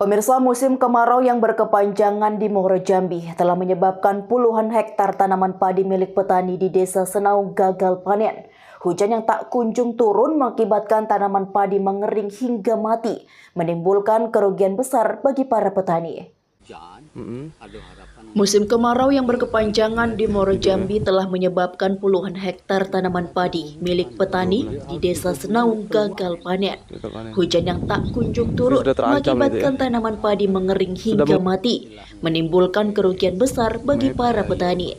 Pemirsa, musim kemarau yang berkepanjangan di Muaro Jambi telah menyebabkan puluhan hektar tanaman padi milik petani di Desa Senaung gagal panen. Hujan yang tak kunjung turun mengakibatkan tanaman padi mengering hingga mati, menimbulkan kerugian besar bagi para petani. Musim kemarau yang berkepanjangan di Muaro Jambi telah menyebabkan puluhan hektar tanaman padi milik petani di Desa Senaung gagal panen. Hujan yang tak kunjung turun mengakibatkan tanaman padi mengering hingga mati, menimbulkan kerugian besar bagi para petani.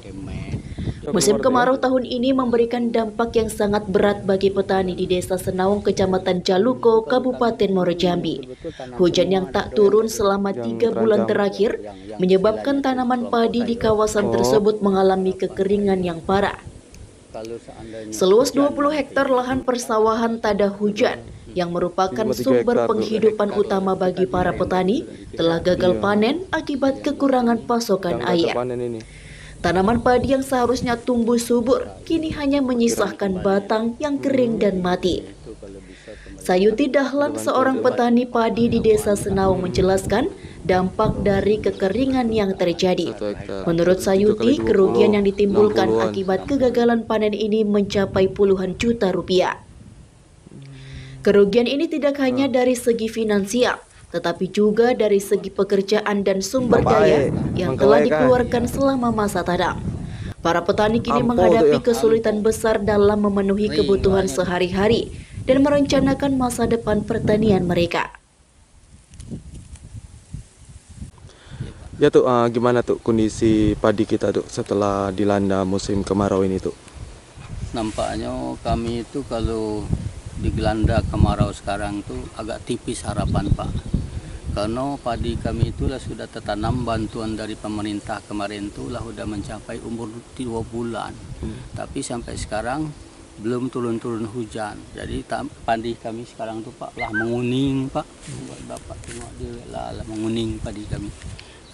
Musim kemarau tahun ini memberikan dampak yang sangat berat bagi petani di Desa Senaung, Kecamatan Jaluko, Kabupaten Muaro Jambi. Hujan yang tak turun selama 3 bulan terakhir menyebabkan tanaman padi di kawasan tersebut mengalami kekeringan yang parah. Seluas 20 hektar lahan persawahan tak ada hujan, yang merupakan sumber penghidupan utama bagi para petani, telah gagal panen akibat kekurangan pasokan air. Tanaman padi yang seharusnya tumbuh subur kini hanya menyisahkan batang yang kering dan mati. Sayuti Dahlan, seorang petani padi di Desa Senaung, menjelaskan dampak dari kekeringan yang terjadi. Menurut Sayuti, kerugian yang ditimbulkan akibat kegagalan panen ini mencapai puluhan juta rupiah. Kerugian ini tidak hanya dari segi finansial, tetapi juga dari segi pekerjaan dan sumber daya yang telah dikeluarkan selama masa tanam. Para petani kini menghadapi kesulitan besar dalam memenuhi kebutuhan sehari-hari dan merencanakan masa depan pertanian mereka. Ya tuh, gimana tuh kondisi padi kita tuh setelah dilanda musim kemarau ini tuh? Nampaknya kami itu kalau dilanda kemarau sekarang tuh agak tipis harapan, Pak. Karena padi kami itulah sudah tertanam bantuan dari pemerintah kemarin itulah sudah mencapai umur 2 bulan. Tapi sampai sekarang belum turun-turun hujan. Jadi padi kami sekarang tuh Pak lah menguning, Pak. Buat Bapak tengok dia lah menguning padi kami.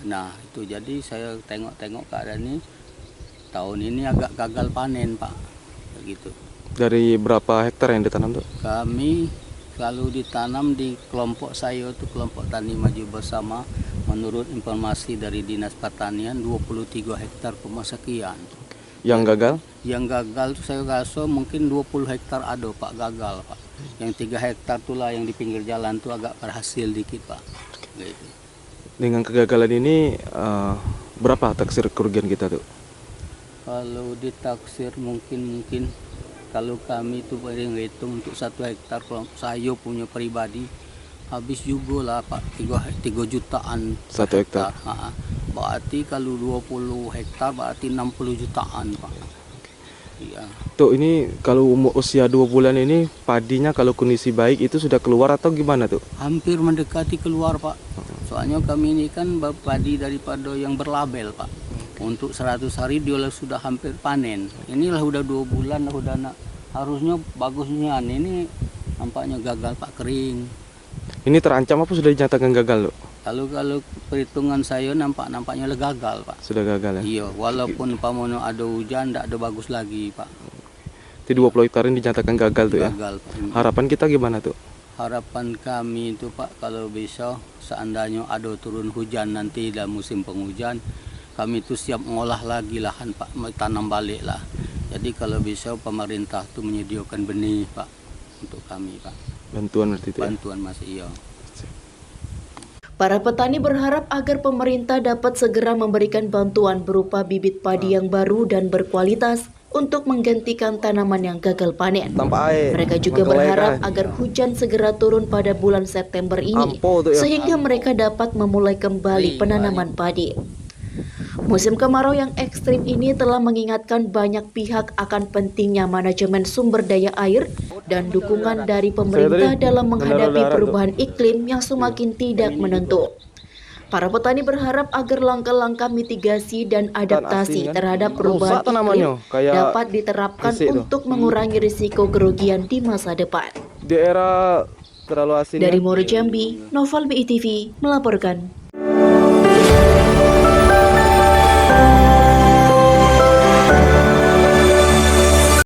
Nah, itu jadi saya tengok keadaan ini tahun ini agak gagal panen, Pak. Begitu. Dari berapa hektar yang ditanam tuh? Kami lalu ditanam di kelompok saya itu kelompok tani maju bersama, menurut informasi dari Dinas Pertanian 23 hektar sekian. Yang gagal? Yang gagal itu saya rasa mungkin 20 hektar ada Pak gagal, Pak. Yang 3 hektar itulah yang di pinggir jalan itu agak berhasil dikit, Pak. Gitu. Dengan kegagalan ini berapa taksir kerugian kita tuh? Kalau ditaksir mungkin kalau kami itu hitung untuk 1 hektar, kalau saya punya pribadi habis juga lah Pak 3 jutaan 1 hektar. Berarti kalau 20 hektar berarti 60 jutaan, Pak. Iya. Tuh ini kalau usia 2 bulan ini padinya kalau kondisi baik itu sudah keluar atau gimana tuh? Hampir mendekati keluar, Pak. Soalnya kami ini kan padi daripada yang berlabel, Pak. Untuk 100 hari dia sudah hampir panen. Inilah udah 2 bulan lah udah harusnya bagusnya. Ini nampaknya gagal, Pak, kering. Ini terancam apa sudah dinyatakan gagal, loh? Kalau perhitungan saya nampaknya gagal, Pak. Sudah gagal ya? Iya, walaupun pamono ada hujan tidak ada bagus lagi, Pak. Di 20 hektar ini dinyatakan gagal tuh ya? Gagal, Pak. Harapan kita gimana tuh? Harapan kami itu, Pak, kalau bisa seandainya ada turun hujan nanti dalam musim penghujan, kami itu siap mengolah lagi lahan, Pak, tanam balik lah. Jadi kalau bisa pemerintah itu menyediakan benih, Pak, untuk kami, Pak. Bantuan berarti itu ya? Bantuan masih iya. Para petani berharap agar pemerintah dapat segera memberikan bantuan berupa bibit padi yang baru dan berkualitas untuk menggantikan tanaman yang gagal panen. Mereka juga berharap agar hujan segera turun pada bulan September ini, sehingga mereka dapat memulai kembali penanaman padi. Musim kemarau yang ekstrim ini telah mengingatkan banyak pihak akan pentingnya manajemen sumber daya air dan dukungan dari pemerintah dalam menghadapi perubahan iklim yang semakin tidak menentu. Para petani berharap agar langkah-langkah mitigasi dan adaptasi terhadap perubahan iklim dapat diterapkan untuk mengurangi risiko kerugian di masa depan. Di era terlalu asin. Dari Muaro Jambi, Noval BITV melaporkan.